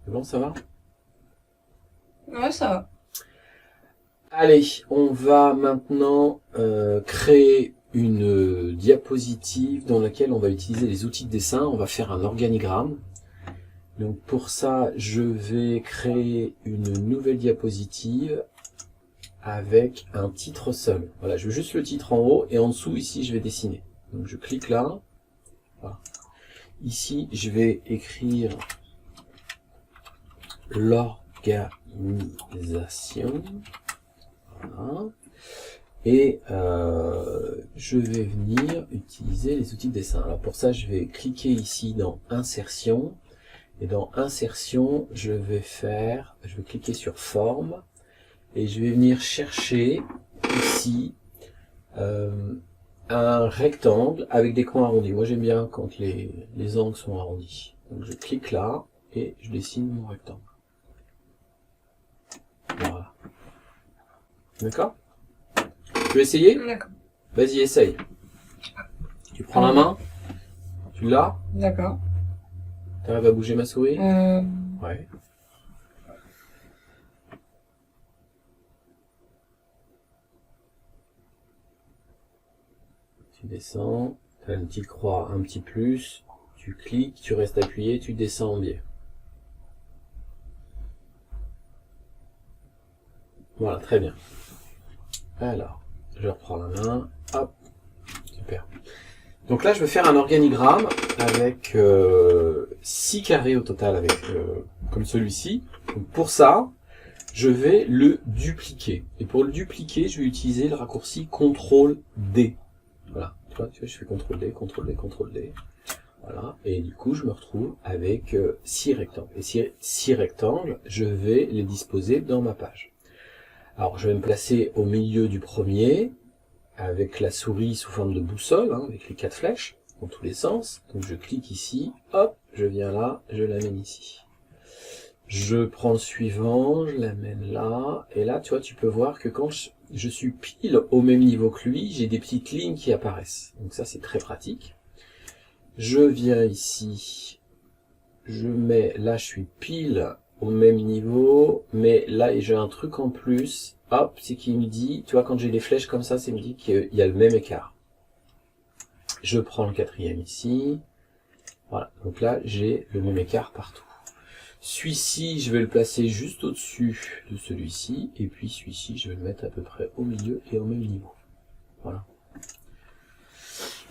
C'est bon, ça va? Ouais, ça va. Allez, on va maintenant créer une diapositive dans laquelle on va utiliser les outils de dessin. On va faire un organigramme. Donc pour ça, je vais créer une nouvelle diapositive avec un titre seul. Voilà, je veux juste le titre en haut et en dessous, ici, je vais dessiner. Donc je clique là. Voilà. Ici, je vais écrire l'organisation. Voilà. Et je vais venir utiliser les outils de dessin. Alors pour ça, je vais cliquer ici dans Insertion. Et dans Insertion, je vais cliquer sur Forme. Et je vais venir chercher ici un rectangle avec des coins arrondis. Moi j'aime bien quand les angles sont arrondis. Donc je clique là et je dessine mon rectangle. Voilà. D'accord? Tu veux essayer? D'accord. Vas-y, essaye. Tu prends la main. Tu l'as? D'accord. Tu arrives à bouger ma souris? Ouais. Tu descends. Tu as une petite croix, un petit plus. Tu cliques, tu restes appuyé, tu descends en biais. Voilà, très bien. Alors, je reprends la main. Hop. Super. Donc là, je vais faire un organigramme avec 6 carrés au total, comme celui-ci. Donc pour ça, je vais le dupliquer. Et pour le dupliquer, je vais utiliser le raccourci CTRL-D. Voilà, tu vois, je fais CTRL-D, CTRL-D, CTRL-D. Voilà, et du coup, je me retrouve avec 6 rectangles. Et ces 6 rectangles, je vais les disposer dans ma page. Alors, je vais me placer au milieu du premier, avec la souris sous forme de boussole, hein, avec les 4 flèches, dans tous les sens. Donc je clique ici, hop, je viens là, je l'amène ici. Je prends le suivant, je l'amène là, et là, tu vois, tu peux voir que quand je suis pile au même niveau que lui, j'ai des petites lignes qui apparaissent. Donc ça, c'est très pratique. Je viens ici, je mets, là, je suis pile au même niveau, mais là, j'ai un truc en plus, hop, c'est qu'il me dit, tu vois, quand j'ai des flèches comme ça, c'est me dit qu'il y a le même écart. Je prends le quatrième ici, voilà, donc là, j'ai le même écart partout. Celui-ci, je vais le placer juste au-dessus de celui-ci, et puis celui-ci, je vais le mettre à peu près au milieu et au même niveau. Voilà.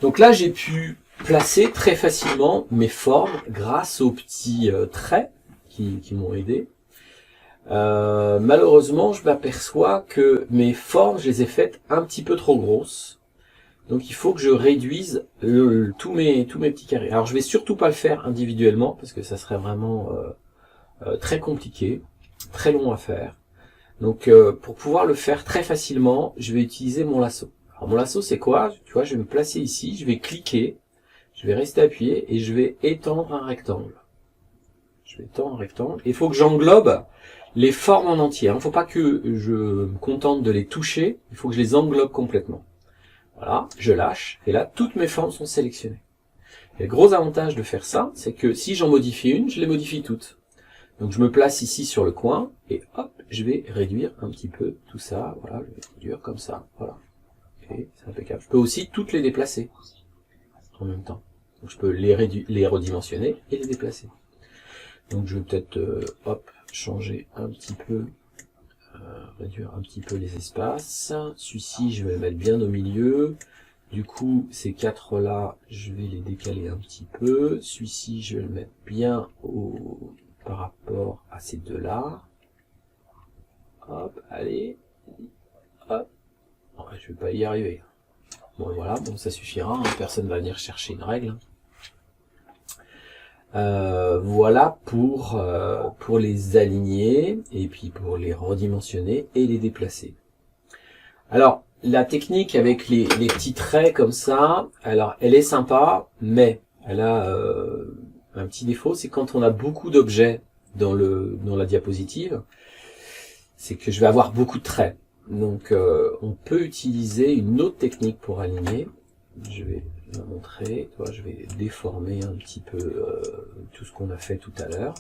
Donc là, j'ai pu placer très facilement mes formes grâce aux petits traits qui m'ont aidé. Malheureusement, je m'aperçois que mes formes, je les ai faites un petit peu trop grosses. Donc il faut que je réduise tous mes petits carrés. Alors je vais surtout pas le faire individuellement, parce que ça serait vraiment très compliqué, très long à faire. Donc pour pouvoir le faire très facilement, je vais utiliser mon lasso. Alors mon lasso, c'est quoi? Tu vois, je vais me placer ici, je vais cliquer, je vais rester appuyé et je vais étendre un rectangle. Je vais étendre un rectangle. Il faut que j'englobe les formes en entier. Il ne faut pas que je me contente de les toucher, il faut que je les englobe complètement. Voilà, je lâche, et là, toutes mes formes sont sélectionnées. Et le gros avantage de faire ça, c'est que si j'en modifie une, je les modifie toutes. Donc je me place ici sur le coin, et hop, je vais réduire un petit peu tout ça. Voilà, je vais réduire comme ça, voilà. Et c'est impeccable. Je peux aussi toutes les déplacer en même temps. Donc je peux les redimensionner et les déplacer. Donc je vais peut-être, hop, changer un petit peu, réduire un petit peu les espaces. Celui-ci, je vais le mettre bien au milieu. Du coup, ces 4 là, je vais les décaler un petit peu. Celui-ci, je vais le mettre bien par rapport à ces 2 là. Hop, allez. Hop. Ouais, je vais pas y arriver. Bon, voilà, bon, ça suffira. Hein. Personne va venir chercher une règle. Voilà pour les aligner et puis pour les redimensionner et les déplacer. Alors, la technique avec les petits traits comme ça, alors elle est sympa, mais elle a un petit défaut, c'est quand on a beaucoup d'objets dans la diapositive, c'est que je vais avoir beaucoup de traits. Donc on peut utiliser une autre technique pour aligner. Je vais la montrer, je vais déformer un petit peu tout ce qu'on a fait tout à l'heure.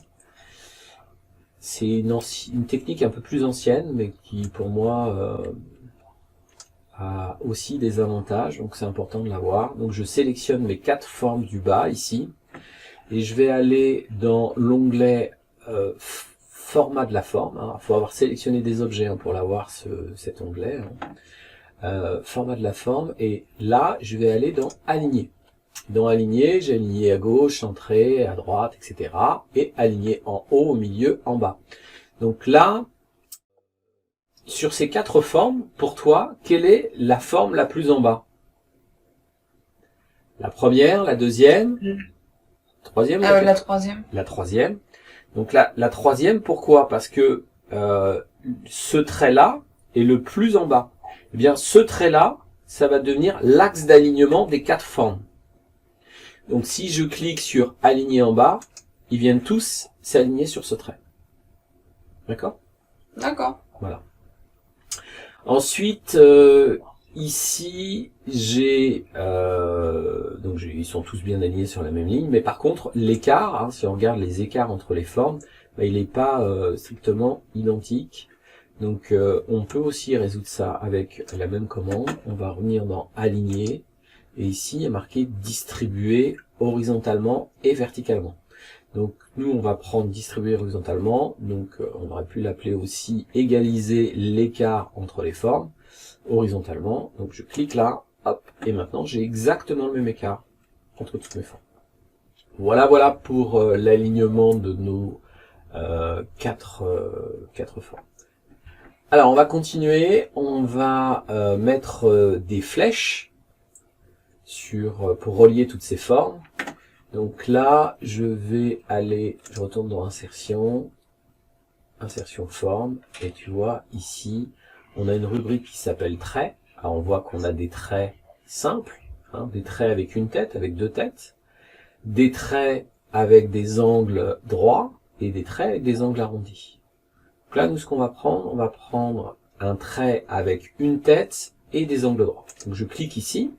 c'est une technique un peu plus ancienne, mais qui pour moi a aussi des avantages, donc c'est important de l'avoir. Donc je sélectionne mes 4 formes du bas ici, et je vais aller dans l'onglet format de la forme. Il faut avoir sélectionné des objets pour l'avoir, cet onglet. Format de la forme, et là je vais aller dans aligner. Dans aligner, j'ai aligné à gauche, centré, à droite, etc. Et aligné en haut, au milieu, en bas. Donc là, sur ces 4 formes, pour toi, quelle est la forme la plus en bas? La première, la deuxième, troisième? La troisième. La troisième. Donc la troisième, pourquoi? Parce que ce trait-là est le plus en bas. Eh bien, ce trait-là, ça va devenir l'axe d'alignement des 4 formes. Donc si je clique sur aligner en bas, ils viennent tous s'aligner sur ce trait. D'accord? D'accord. Voilà. Ensuite, ici, j'ai donc ils sont tous bien alignés sur la même ligne, mais par contre l'écart, si on regarde les écarts entre les formes, il n'est pas strictement identique. Donc on peut aussi résoudre ça avec la même commande. On va revenir dans aligner, et ici il y a marqué distribuer horizontalement et verticalement. Donc nous on va prendre distribuer horizontalement, donc on aurait pu l'appeler aussi égaliser l'écart entre les formes horizontalement. Donc je clique là, hop, et maintenant j'ai exactement le même écart entre toutes mes formes. Voilà pour l'alignement de nos 4 formes. Alors on va continuer, on va mettre des flèches pour relier toutes ces formes. Donc là, je retourne dans insertion, insertion forme, et tu vois ici, on a une rubrique qui s'appelle traits. Alors on voit qu'on a des traits simples, des traits avec une tête, avec 2 têtes, des traits avec des angles droits, et des traits avec des angles arrondis. Donc là, nous, ce qu'on va prendre, on va prendre un trait avec une tête et des angles droits. Donc je clique ici.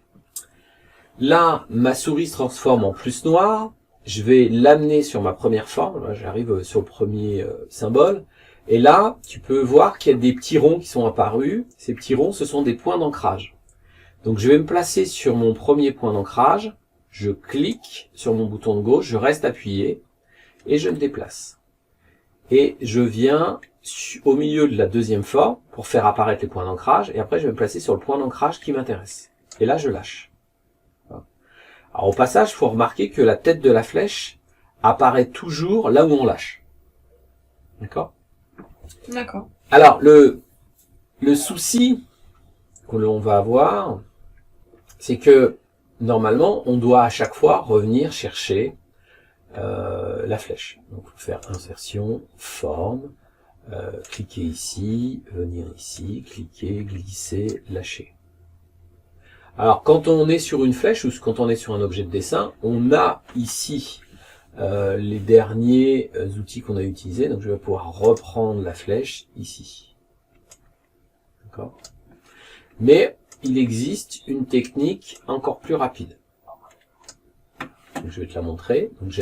Là, ma souris se transforme en plus noir. Je vais l'amener sur ma première forme. Là, j'arrive sur le premier symbole. Et là, tu peux voir qu'il y a des petits ronds qui sont apparus. Ces petits ronds, ce sont des points d'ancrage. Donc je vais me placer sur mon premier point d'ancrage. Je clique sur mon bouton de gauche, je reste appuyé et je me déplace. Et je viens au milieu de la deuxième forme pour faire apparaître les points d'ancrage. Et après, je vais me placer sur le point d'ancrage qui m'intéresse. Et là, je lâche. Alors au passage, il faut remarquer que la tête de la flèche apparaît toujours là où on lâche. D'accord? D'accord. Alors, le souci que l'on va avoir, c'est que normalement, on doit à chaque fois revenir chercher la flèche. Donc, il faut faire insertion, forme, cliquer ici, venir ici, cliquer, glisser, lâcher. Alors, quand on est sur une flèche ou quand on est sur un objet de dessin, on a ici les derniers outils qu'on a utilisés. Donc, je vais pouvoir reprendre la flèche ici. D'accord? Mais il existe une technique encore plus rapide. Donc, je vais te la montrer. Donc, je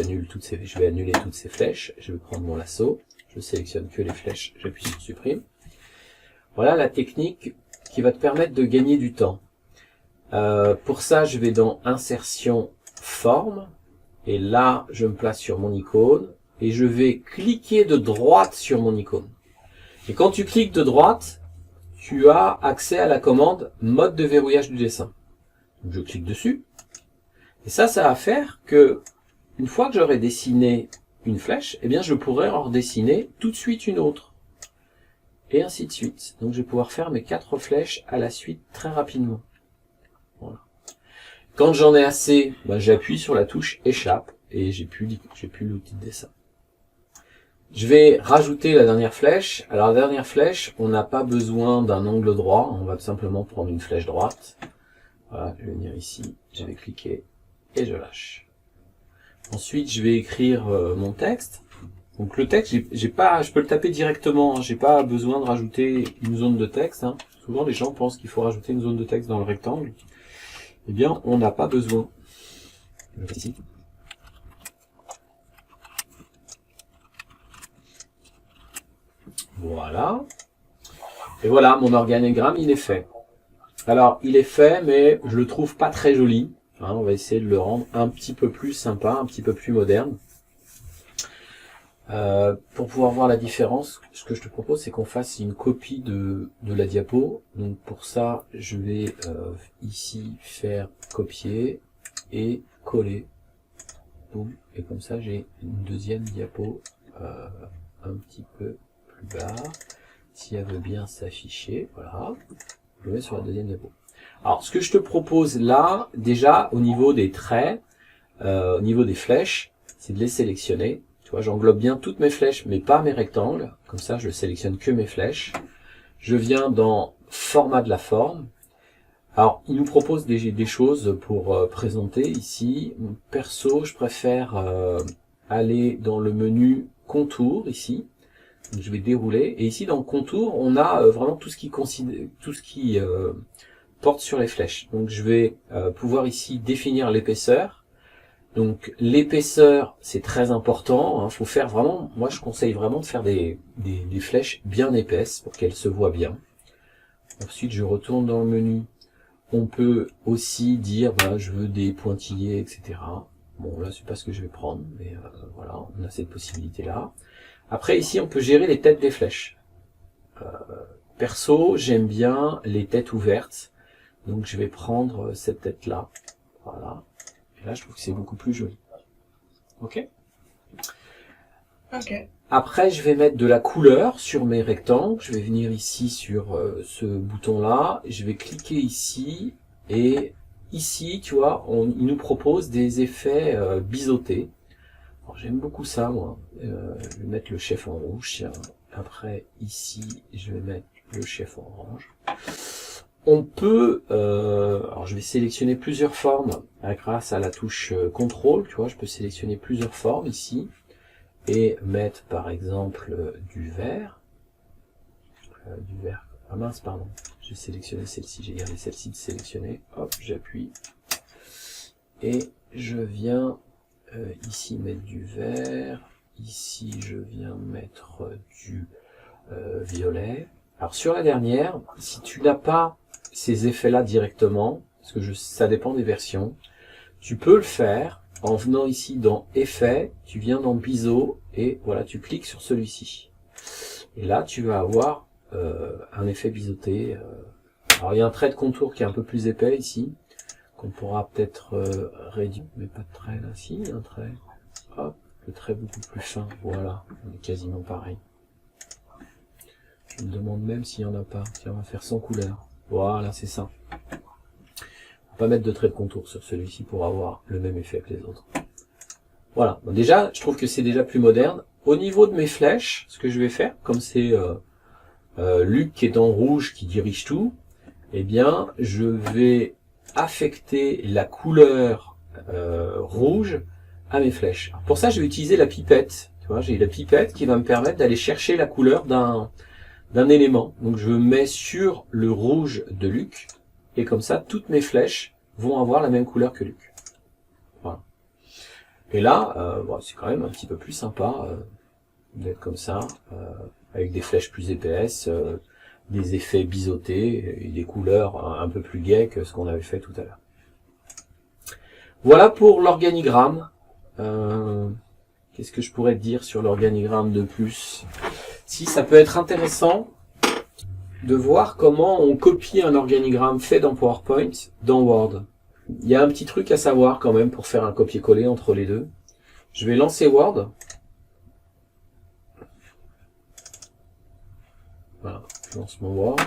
vais annuler toutes ces flèches. Je vais prendre mon lasso. Je sélectionne que les flèches. J'appuie sur supprime. Voilà la technique qui va te permettre de gagner du temps. Pour ça, je vais dans insertion forme, et là, je me place sur mon icône, et je vais cliquer de droite sur mon icône. Et quand tu cliques de droite, tu as accès à la commande mode de verrouillage du dessin. Donc, je clique dessus, et ça va faire que, une fois que j'aurai dessiné une flèche, eh bien, je pourrai en redessiner tout de suite une autre. Et ainsi de suite. Donc, je vais pouvoir faire mes 4 flèches à la suite très rapidement. Voilà. Quand j'en ai assez, j'appuie sur la touche échappe et j'ai plus l'outil de dessin. Je vais rajouter la dernière flèche. Alors la dernière flèche, on n'a pas besoin d'un angle droit, on va tout simplement prendre une flèche droite. Voilà, je vais venir ici, je vais cliquer et je lâche. Ensuite, je vais écrire mon texte. Donc le texte, je peux le taper directement, j'ai pas besoin de rajouter une zone de texte. Souvent les gens pensent qu'il faut rajouter une zone de texte dans le rectangle. Eh bien, on n'a pas besoin. Ici. Voilà. Et voilà, mon organigramme, il est fait. Alors, il est fait, mais je le trouve pas très joli. Hein, on va essayer de le rendre un petit peu plus sympa, un petit peu plus moderne. Pour pouvoir voir la différence, ce que je te propose, c'est qu'on fasse une copie de la diapo. Donc pour ça, je vais ici faire copier et coller. Boum. Et comme ça, j'ai une deuxième diapo un petit peu plus bas. Si elle veut bien s'afficher, voilà. Je le mets sur la deuxième diapo. Alors, ce que je te propose là, déjà, au niveau des traits, au niveau des flèches, c'est de les sélectionner. Tu vois, j'englobe bien toutes mes flèches, mais pas mes rectangles. Comme ça, je sélectionne que mes flèches. Je viens dans format de la forme. Alors, il nous propose des choses pour présenter ici. Perso, je préfère aller dans le menu contour ici. Donc, je vais dérouler. Et ici, dans contour, on a vraiment tout ce qui porte sur les flèches. Donc, je vais pouvoir ici définir l'épaisseur. Donc l'épaisseur, c'est très important. Hein. Faut faire vraiment, moi je conseille vraiment de faire des flèches bien épaisses pour qu'elles se voient bien. Ensuite, je retourne dans le menu. On peut aussi dire, ben, je veux des pointillés, etc. Bon, là c'est pas ce que je vais prendre, mais voilà, on a cette possibilité-là. Après ici, on peut gérer les têtes des flèches. Perso, j'aime bien les têtes ouvertes, donc je vais prendre cette tête-là. Voilà. Là, je trouve que c'est beaucoup plus joli. Ok. Ok. Après, je vais mettre de la couleur sur mes rectangles. Je vais venir ici sur ce bouton-là. Je vais cliquer ici. Et ici, tu vois, il nous propose des effets biseautés. J'aime beaucoup ça, moi. Je vais mettre le chef en rouge. Tiens. Après, ici, je vais mettre le chef en orange. On peut, alors je vais sélectionner plusieurs formes grâce à la touche contrôle, tu vois, je peux sélectionner plusieurs formes ici et mettre par exemple du vert, ah mince pardon, j'ai sélectionné celle-ci, j'ai gardé celle-ci de sélectionner, hop, j'appuie et je viens ici mettre du vert, ici je viens mettre du violet. Alors sur la dernière, si tu n'as pas ces effets-là directement, parce que ça dépend des versions, tu peux le faire en venant ici dans Effets, tu viens dans Biseau, et voilà, tu cliques sur celui-ci. Et là, tu vas avoir un effet biseauté. Alors il y a un trait de contour qui est un peu plus épais ici, qu'on pourra peut-être réduire, mais pas de trait là, si, un trait, hop, le trait beaucoup plus fin, voilà, on est quasiment pareil. Je me demande même s'il n'y en a pas. Tiens, on va faire sans couleur. Voilà, c'est ça. On va pas mettre de trait de contour sur celui-ci pour avoir le même effet que les autres. Voilà. Bon, déjà, je trouve que c'est déjà plus moderne. Au niveau de mes flèches, ce que je vais faire, comme c'est Luc qui est en rouge qui dirige tout, eh bien, je vais affecter la couleur rouge à mes flèches. Alors, pour ça, je vais utiliser la pipette. Tu vois, j'ai la pipette qui va me permettre d'aller chercher la couleur d'un élément. Donc je mets sur le rouge de Luc et comme ça toutes mes flèches vont avoir la même couleur que Luc. Voilà. Et là, bon, c'est quand même un petit peu plus sympa d'être comme ça, avec des flèches plus épaisses, des effets biseautés et des couleurs un peu plus gaies que ce qu'on avait fait tout à l'heure. Voilà pour l'organigramme. Qu'est-ce que je pourrais te dire sur l'organigramme de plus ? Si, ça peut être intéressant de voir comment on copie un organigramme fait dans PowerPoint dans Word. Il y a un petit truc à savoir quand même pour faire un copier-coller entre les deux. Je vais lancer Word. Voilà, je lance mon Word.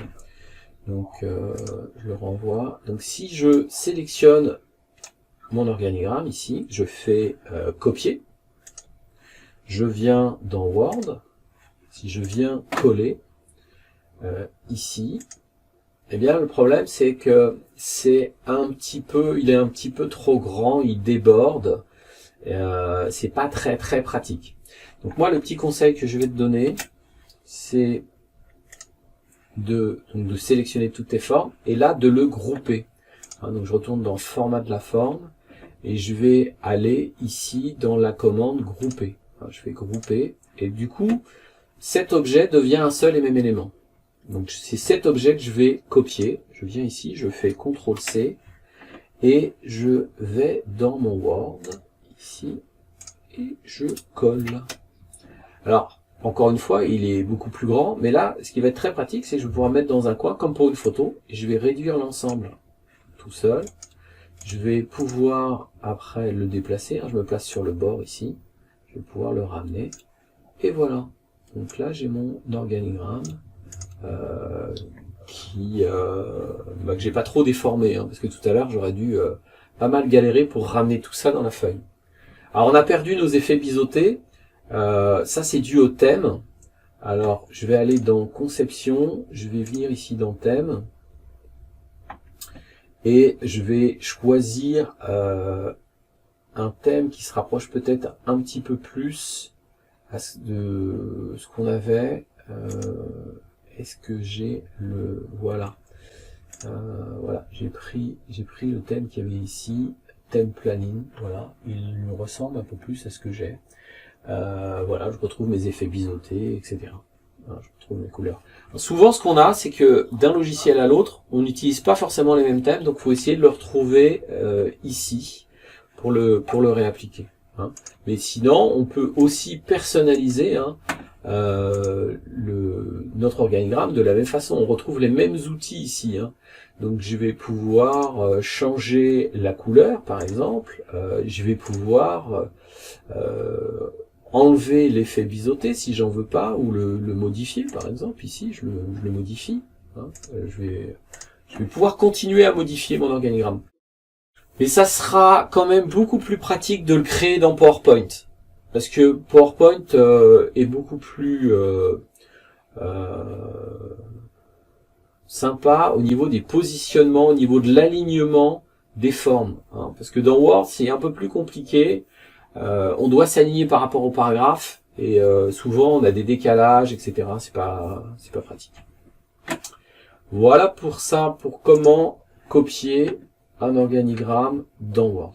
Donc, je le renvoie. Donc, si je sélectionne mon organigramme ici, je fais copier. Je viens dans Word. Si je viens coller ici, eh bien le problème c'est que c'est il est un petit peu trop grand, il déborde, c'est pas très pratique. Donc moi le petit conseil que je vais te donner, c'est de sélectionner toutes tes formes et là de le grouper. Hein, donc je retourne dans format de la forme et je vais aller ici dans la commande grouper. Hein, je fais grouper et du coup cet objet devient un seul et même élément. Donc c'est cet objet que je vais copier. Je viens ici, je fais CTRL-C et je vais dans mon Word, ici, et je colle. Alors, encore une fois, il est beaucoup plus grand, mais là, ce qui va être très pratique, c'est que je vais pouvoir mettre dans un coin, comme pour une photo, et je vais réduire l'ensemble tout seul. Je vais pouvoir, après, le déplacer. Je me place sur le bord ici. Je vais pouvoir le ramener. Et voilà. Donc là, j'ai mon organigramme que j'ai pas trop déformé, hein, parce que tout à l'heure, j'aurais dû pas mal galérer pour ramener tout ça dans la feuille. Alors, on a perdu nos effets biseautés. Ça, c'est dû au thème. Alors, je vais aller dans Conception. Je vais venir ici dans Thème. Et je vais choisir un thème qui se rapproche peut-être un petit peu plus de ce qu'on avait. Est-ce que j'ai le... Voilà. Voilà, j'ai pris le thème qu'il y avait ici, thème planning. Voilà, il me ressemble un peu plus à ce que j'ai. Voilà, je retrouve mes effets biseautés, etc. Voilà, je retrouve mes couleurs. Alors, souvent, ce qu'on a, c'est que d'un logiciel à l'autre, on n'utilise pas forcément les mêmes thèmes, donc il faut essayer de le retrouver ici pour le réappliquer. Hein. Mais sinon, on peut aussi personnaliser notre organigramme de la même façon. On retrouve les mêmes outils ici. Hein. Donc je vais pouvoir changer la couleur, par exemple. Je vais pouvoir enlever l'effet biseauté si j'en veux pas, ou le modifier, par exemple. Ici, je le modifie. Hein. Je vais pouvoir continuer à modifier mon organigramme. Mais ça sera quand même beaucoup plus pratique de le créer dans PowerPoint. Parce que PowerPoint est beaucoup plus sympa au niveau des positionnements, au niveau de l'alignement des formes. Hein. Parce que dans Word, c'est un peu plus compliqué. On doit s'aligner par rapport au paragraphe. Et souvent, on a des décalages, etc. C'est pas pratique. Voilà pour ça, pour comment copier un organigramme dans Word.